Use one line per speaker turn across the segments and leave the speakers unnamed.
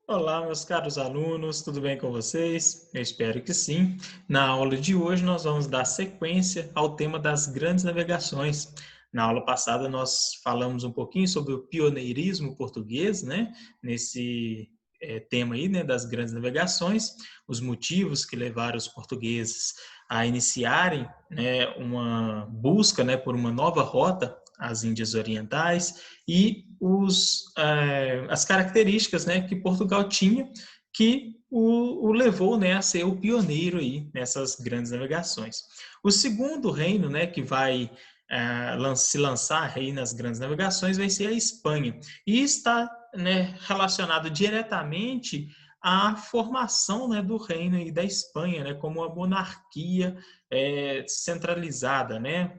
Olá, meus caros alunos, tudo bem com vocês? Eu espero que sim. Na aula de hoje, nós vamos dar sequência ao tema das grandes navegações. Na aula passada, nós falamos um pouquinho sobre o pioneirismo português, né? Nesse tema aí, né, das grandes navegações, os motivos que levaram os portugueses a iniciarem, né, uma busca, né, por uma nova rota às Índias Orientais e as características, né, que Portugal tinha que o levou, né, a ser o pioneiro aí nessas grandes navegações. O segundo reino, né, que vai se lançar aí nas grandes navegações vai ser a Espanha e está, né, relacionado diretamente à formação, né, do reino aí da Espanha, né, como uma monarquia centralizada, né,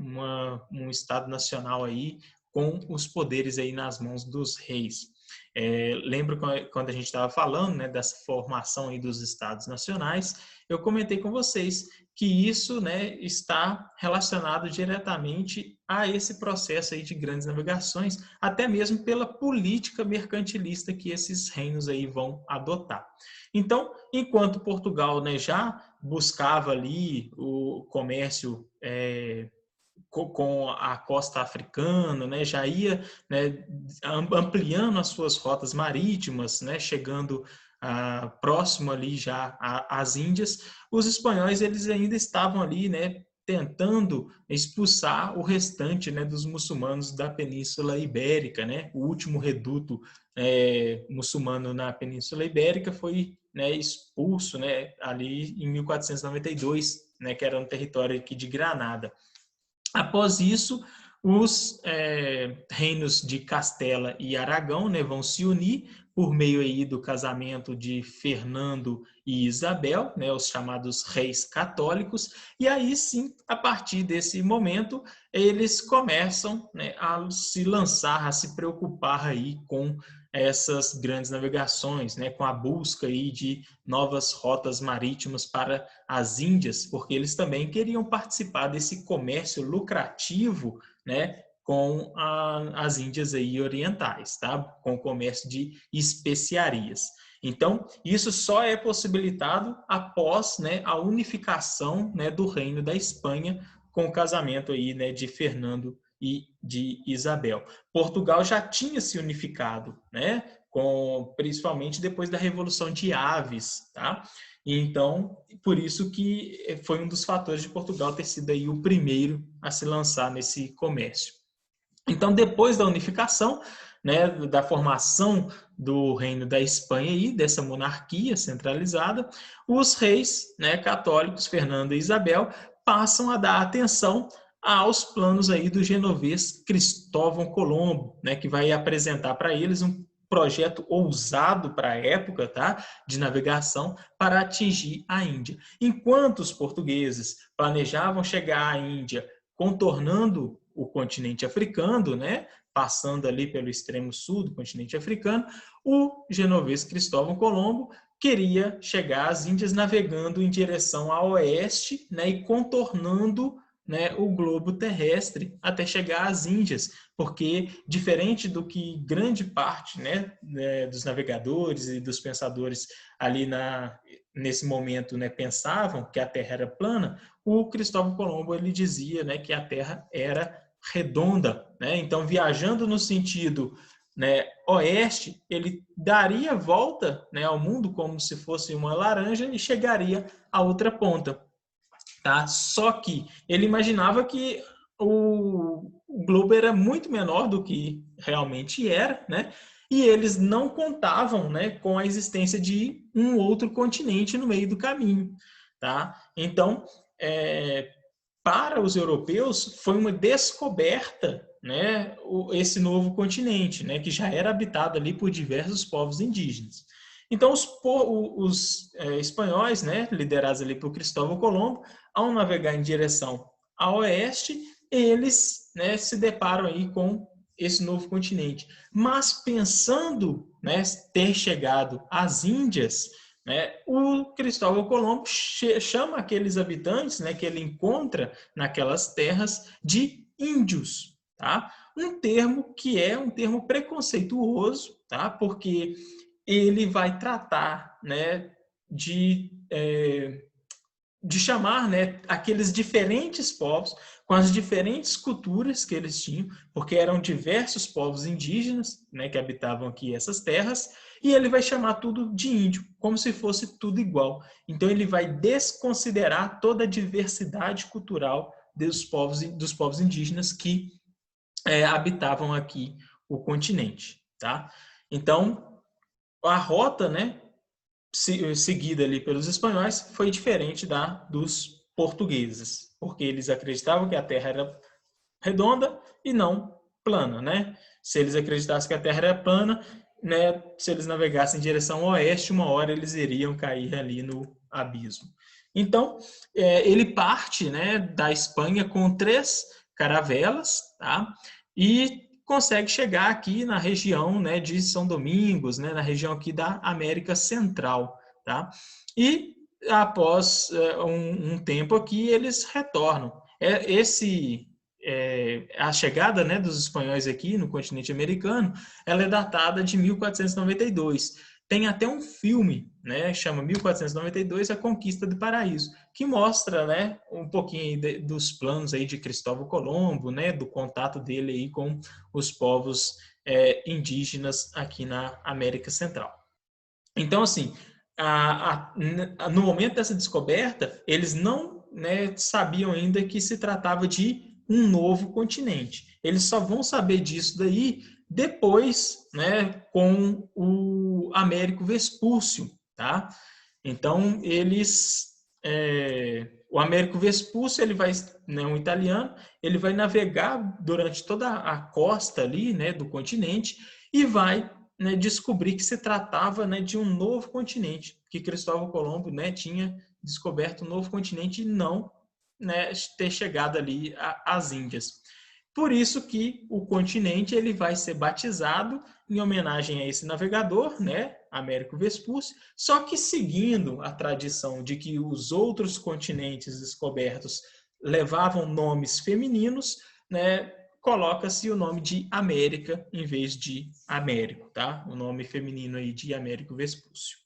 um estado nacional aí com os poderes aí nas mãos dos reis. Lembro quando a gente estava falando, né, dessa formação aí dos estados nacionais, eu comentei com vocês que isso, né, está relacionado diretamente a esse processo aí de grandes navegações, até mesmo pela política mercantilista que esses reinos aí vão adotar. Então, enquanto Portugal, né, já buscava ali o comércio com a costa africana, né, já ia, né, ampliando as suas rotas marítimas, né, chegando próximo ali já às Índias, os espanhóis eles ainda estavam ali, né, tentando expulsar o restante, né, dos muçulmanos da Península Ibérica, né, o último reduto muçulmano na Península Ibérica foi, né, expulso, né, ali em 1492, né, que era no território aqui de Granada. Após isso, os reinos de Castela e Aragão, né, vão se unir por meio aí do casamento de Fernando e Isabel, né, os chamados reis católicos, e aí sim, a partir desse momento, eles começam, né, a se lançar, a se preocupar aí com essas grandes navegações, né, com a busca aí de novas rotas marítimas para as Índias, porque eles também queriam participar desse comércio lucrativo, né, com as Índias aí orientais, tá? Com o comércio de especiarias. Então, isso só é possibilitado após, né, a unificação, né, do reino da Espanha com o casamento aí, né, de Fernando e de Isabel. Portugal já tinha se unificado, né, principalmente depois da Revolução de Aves, tá? Então, por isso que foi um dos fatores de Portugal ter sido aí o primeiro a se lançar nesse comércio. Então, depois da unificação, né, da formação do reino da Espanha e dessa monarquia centralizada, os reis, né, católicos Fernando e Isabel passam a dar atenção aos planos aí do genovês Cristóvão Colombo, né, que vai apresentar para eles um projeto ousado para a época, tá, de navegação para atingir a Índia. Enquanto os portugueses planejavam chegar à Índia contornando o continente africano, né, passando ali pelo extremo sul do continente africano, o genovês Cristóvão Colombo queria chegar às Índias navegando em direção a oeste, né, e contornando, né, o globo terrestre até chegar às Índias, porque diferente do que grande parte, né, dos navegadores e dos pensadores ali nesse momento, né, pensavam que a Terra era plana, o Cristóvão Colombo ele dizia, né, que a Terra era redonda, né? Então, viajando no sentido, né, oeste, ele daria volta, né, ao mundo como se fosse uma laranja e chegaria à outra ponta, tá? Só que ele imaginava que o globo era muito menor do que realmente era, né? E eles não contavam, né, com a existência de um outro continente no meio do caminho, tá? Então, para os europeus foi uma descoberta, né, esse novo continente, né, que já era habitado ali por diversos povos indígenas. Então os espanhóis, né, liderados ali por Cristóvão Colombo, ao navegar em direção a oeste, eles, né, se deparam aí com esse novo continente. Mas pensando, né, ter chegado às Índias, né, o Cristóvão Colombo chama aqueles habitantes, né, que ele encontra naquelas terras de índios, tá? Um termo que é um termo preconceituoso, tá? Porque ele vai tratar, né, de chamar, né, aqueles diferentes povos com as diferentes culturas que eles tinham, porque eram diversos povos indígenas, né, que habitavam aqui essas terras, e ele vai chamar tudo de índio, como se fosse tudo igual. Então ele vai desconsiderar toda a diversidade cultural dos povos indígenas que habitavam aqui o continente, tá? Então a rota, né, seguida ali pelos espanhóis foi diferente da dos portugueses, porque eles acreditavam que a Terra era redonda e não plana, né? Se eles acreditassem que a Terra era plana, né, se eles navegassem em direção oeste, uma hora eles iriam cair ali no abismo. Então, ele parte, né, da Espanha com 3 caravelas, tá? E consegue chegar aqui na região, né, de São Domingos, né, na região aqui da América Central, tá? E após um tempo aqui, eles retornam. A chegada, né, dos espanhóis aqui no continente americano, ela é datada de 1492. Tem até um filme, né, chama 1492, A Conquista do Paraíso, que mostra, né, um pouquinho dos planos aí de Cristóvão Colombo, né, do contato dele aí com os povos indígenas aqui na América Central. Então, assim, no momento dessa descoberta, eles não, né, sabiam ainda que se tratava de um novo continente. Eles só vão saber disso daí depois, né, com o Américo Vespúcio, tá? Então, o Américo Vespúcio, ele vai, né, um italiano, ele vai navegar durante toda a costa ali, né, do continente e vai, né, descobrir que se tratava, né, de um novo continente, que Cristóvão Colombo, né, tinha descoberto um novo continente e não, né, ter chegado ali às Índias. Por isso que o continente ele vai ser batizado em homenagem a esse navegador, né, Américo Vespúcio, só que seguindo a tradição de que os outros continentes descobertos levavam nomes femininos, né, coloca-se o nome de América em vez de Américo, tá? O nome feminino aí de Américo Vespúcio.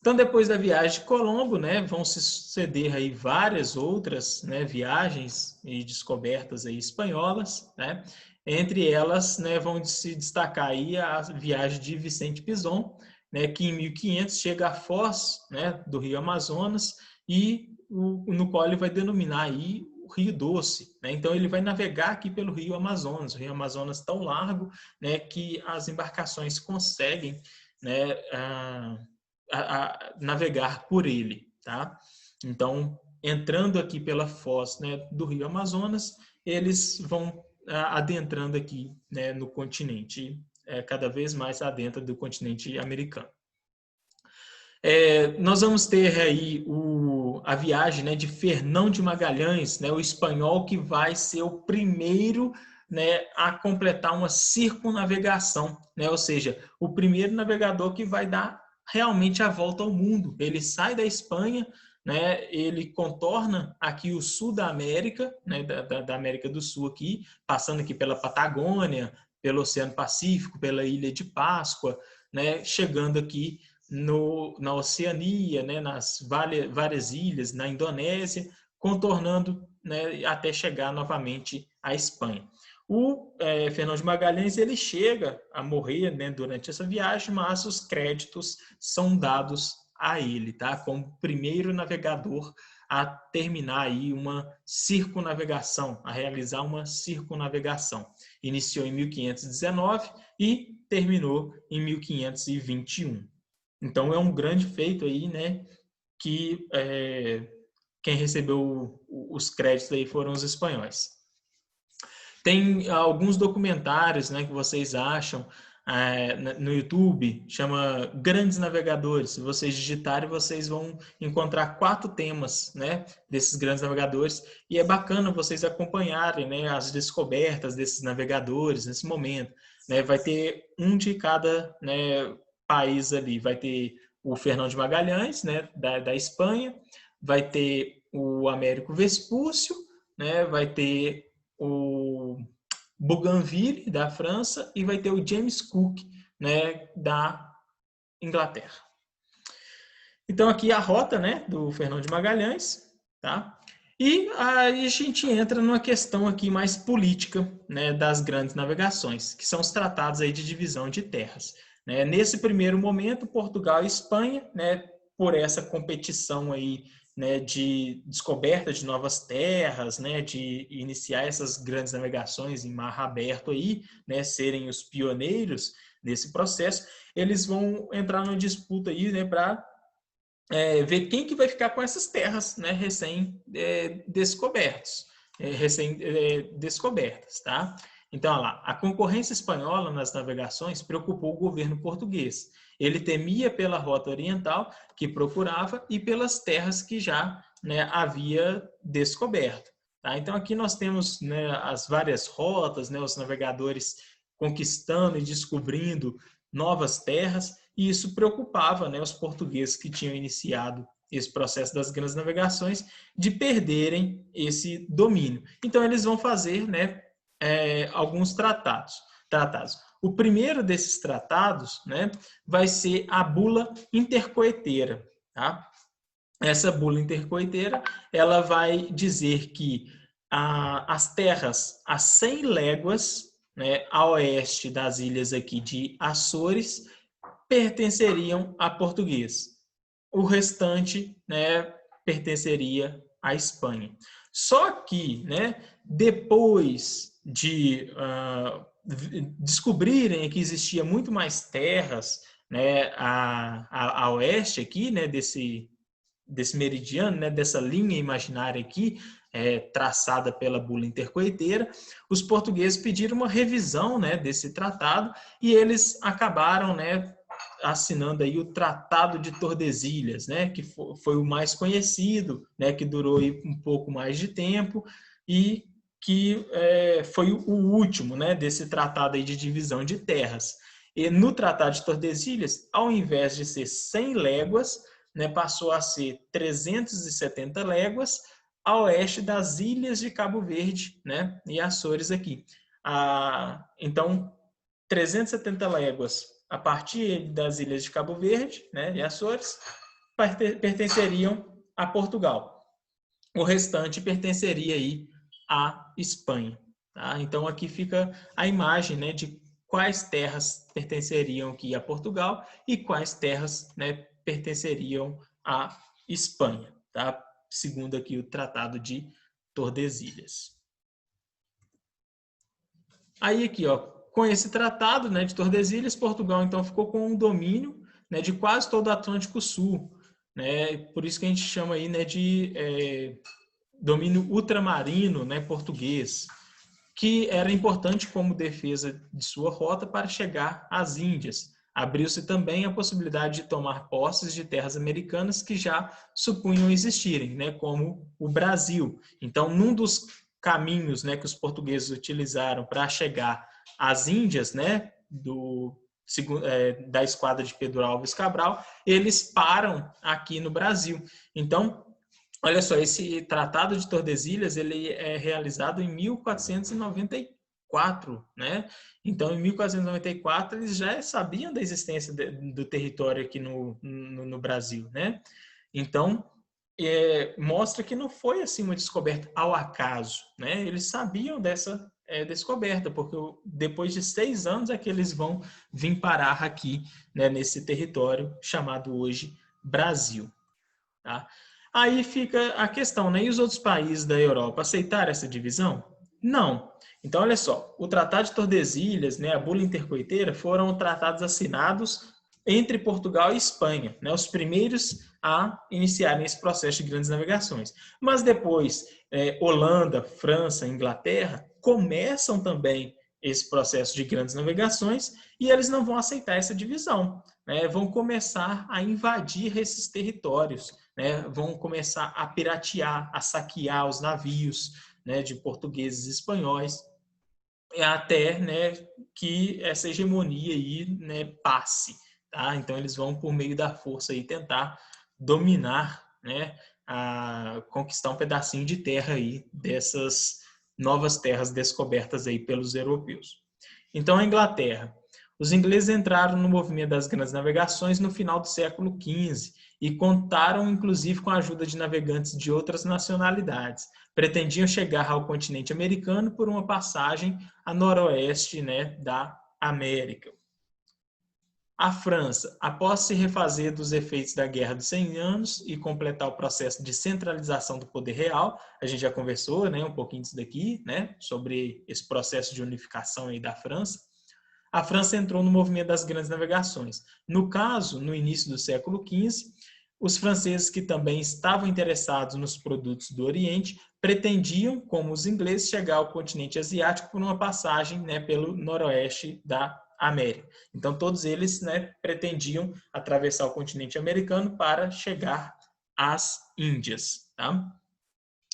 Então, depois da viagem de Colombo, né, vão se suceder aí várias outras, né, viagens e descobertas aí espanholas, né? Entre elas, né, vão se destacar aí a viagem de Vicente Pinzón, né, que em 1500 chega a Foz, né, do Rio Amazonas, e no qual ele vai denominar aí o Rio Doce, né? Então ele vai navegar aqui pelo Rio Amazonas, o Rio Amazonas tão largo, né, que as embarcações conseguem, né, navegar por ele, tá? Então, entrando aqui pela foz, né, do Rio Amazonas, eles vão adentrando aqui, né, no continente, cada vez mais adentro do continente americano. Nós vamos ter aí a viagem, né, de Fernão de Magalhães, né, o espanhol que vai ser o primeiro, né, a completar uma circunnavegação, né, ou seja, o primeiro navegador que vai dar realmente a volta ao mundo. Ele sai da Espanha, né, ele contorna aqui o sul da América, né, da América do Sul aqui, passando aqui pela Patagônia, pelo Oceano Pacífico, pela Ilha de Páscoa, né, chegando aqui na Oceania, né, nas várias ilhas, na Indonésia, contornando, né, até chegar novamente à Espanha. O Fernão de Magalhães ele chega a morrer, né, durante essa viagem, mas os créditos são dados a ele, tá? Como primeiro navegador a terminar aí uma circunnavegação, a realizar uma circunnavegação. Iniciou em 1519 e terminou em 1521. Então é um grande feito aí, né? Que quem recebeu os créditos aí foram os espanhóis. Tem alguns documentários, né, que vocês acham no YouTube, chama Grandes Navegadores. Se vocês digitarem, vocês vão encontrar 4 temas, né, desses grandes navegadores. E é bacana vocês acompanharem, né, as descobertas desses navegadores nesse momento. Né? Vai ter um de cada, né, país ali. Vai ter o Fernão de Magalhães, né, da Espanha. Vai ter o Américo Vespúcio, né, vai ter o Bougainville, da França, e vai ter o James Cook, né, da Inglaterra. Então aqui a rota, né, do Fernão de Magalhães, tá? E aí a gente entra numa questão aqui mais política, né, das grandes navegações, que são os tratados aí de divisão de terras. Né? Nesse primeiro momento, Portugal e Espanha, né, por essa competição aí, né, de descoberta de novas terras, né, de iniciar essas grandes navegações em mar aberto aí, né, serem os pioneiros nesse processo, eles vão entrar numa disputa aí, né, para ver quem que vai ficar com essas terras, né, recém-descobertas, tá? Então, olha lá, a concorrência espanhola nas navegações preocupou o governo português. Ele temia pela rota oriental que procurava e pelas terras que já, né, havia descoberto. Tá? Então, aqui nós temos, né, as várias rotas, né, os navegadores conquistando e descobrindo novas terras, e isso preocupava, né, os portugueses que tinham iniciado esse processo das grandes navegações de perderem esse domínio. Então, eles vão fazer, né, alguns tratados. O primeiro desses tratados, né, vai ser a bula intercoeteira. Tá? Essa bula intercoeteira, ela vai dizer que as terras a 100 léguas, né, a oeste das ilhas aqui de Açores, pertenceriam a português. O restante, né, pertenceria à Espanha. Só que, né, depois de descobrirem que existia muito mais terras, né, a oeste aqui, né, desse meridiano, né, dessa linha imaginária aqui, traçada pela bula intercoeteira, os portugueses pediram uma revisão, né, desse tratado e eles acabaram, né, assinando aí o Tratado de Tordesilhas, né, que foi o mais conhecido, né, que durou aí um pouco mais de tempo e que foi o último, né, desse tratado aí de divisão de terras. E no Tratado de Tordesilhas, ao invés de ser 100 léguas, né, passou a ser 370 léguas a oeste das ilhas de Cabo Verde, né, e Açores aqui. Então, 370 léguas a partir das ilhas de Cabo Verde, né, e Açores, pertenceriam a Portugal. O restante pertenceria aí à Espanha. Tá? Então aqui fica a imagem, né, de quais terras pertenceriam aqui a Portugal e quais terras, né, pertenceriam à Espanha, tá? Segundo aqui o Tratado de Tordesilhas. Aí aqui, ó, com esse tratado, né, de Tordesilhas, Portugal então ficou com um domínio, né, de quase todo o Atlântico Sul, né? Por isso que a gente chama aí, né, de domínio ultramarino, né, português, que era importante como defesa de sua rota para chegar às Índias. Abriu-se também a possibilidade de tomar posses de terras americanas que já supunham existirem, né, como o Brasil. Então, num dos caminhos, né, que os portugueses utilizaram para chegar às Índias, né, da esquadra de Pedro Álvares Cabral, eles param aqui no Brasil. Então, olha só, esse Tratado de Tordesilhas ele é realizado em 1494, né? Então, em 1494, eles já sabiam da existência do território aqui no Brasil, né? Então, mostra que não foi assim uma descoberta ao acaso, né? Eles sabiam dessa descoberta, porque depois de 6 anos é que eles vão vir parar aqui, né, nesse território chamado hoje Brasil, tá? Aí fica a questão, né? E os outros países da Europa aceitaram essa divisão? Não. Então, olha só, o Tratado de Tordesilhas, né, a bula intercoeteira, foram tratados assinados entre Portugal e Espanha, né, os primeiros a iniciarem esse processo de grandes navegações. Mas depois, Holanda, França, Inglaterra começam também esse processo de grandes navegações e eles não vão aceitar essa divisão, né? Vão começar a invadir esses territórios, né? Vão começar a piratear, a saquear os navios, né, de portugueses e espanhóis, até, né, que essa hegemonia aí, né, passe. Tá? Então eles vão, por meio da força, aí, tentar dominar, né, conquistar um pedacinho de terra aí dessas novas terras descobertas aí pelos europeus. Então a Inglaterra. Os ingleses entraram no movimento das grandes navegações no final do século XV e contaram, inclusive, com a ajuda de navegantes de outras nacionalidades. Pretendiam chegar ao continente americano por uma passagem a noroeste, né, da América. A França, após se refazer dos efeitos da Guerra dos 100 Anos e completar o processo de centralização do poder real, a gente já conversou, né, um pouquinho disso daqui, né, sobre esse processo de unificação aí da França. A França entrou no movimento das grandes navegações. No caso, no início do século XV, os franceses que também estavam interessados nos produtos do Oriente pretendiam, como os ingleses, chegar ao continente asiático por uma passagem, né, pelo noroeste da América. Então, todos eles, né, pretendiam atravessar o continente americano para chegar às Índias. Tá?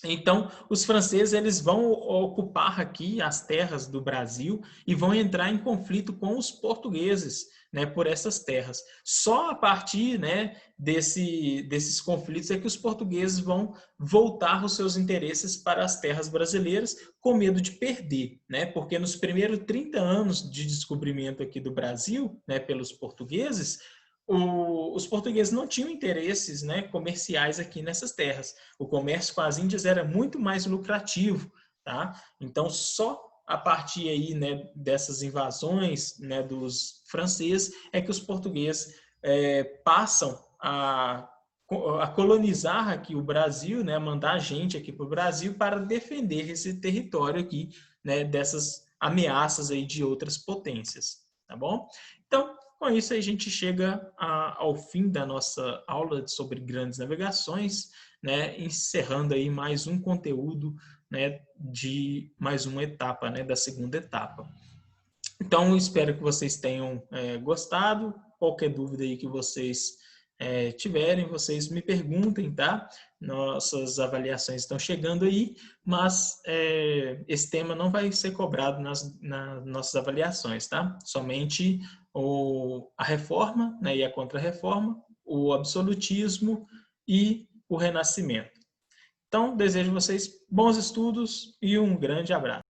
Então, os franceses eles vão ocupar aqui as terras do Brasil e vão entrar em conflito com os portugueses, né, por essas terras. Só a partir, né, desses conflitos é que os portugueses vão voltar os seus interesses para as terras brasileiras com medo de perder, né, porque nos primeiros 30 anos de descobrimento aqui do Brasil, né, pelos portugueses, os portugueses não tinham interesses, né, comerciais aqui nessas terras. O comércio com as Índias era muito mais lucrativo, tá? Então, só a partir aí, né, dessas invasões, né, dos franceses é que os portugueses passam a colonizar aqui o Brasil, né, mandar gente aqui para o Brasil para defender esse território aqui, né, dessas ameaças aí de outras potências, tá bom? Então, com isso, a gente chega ao fim da nossa aula sobre grandes navegações, né, encerrando aí mais um conteúdo, né, de mais uma etapa, né, da segunda etapa. Então, espero que vocês tenham gostado. Qualquer dúvida aí que vocês tiverem, vocês me perguntem, tá? Nossas avaliações estão chegando aí, mas esse tema não vai ser cobrado nas nossas avaliações, tá? Somente a reforma, né, e a contra-reforma, o absolutismo e o renascimento. Então, desejo a vocês bons estudos e um grande abraço.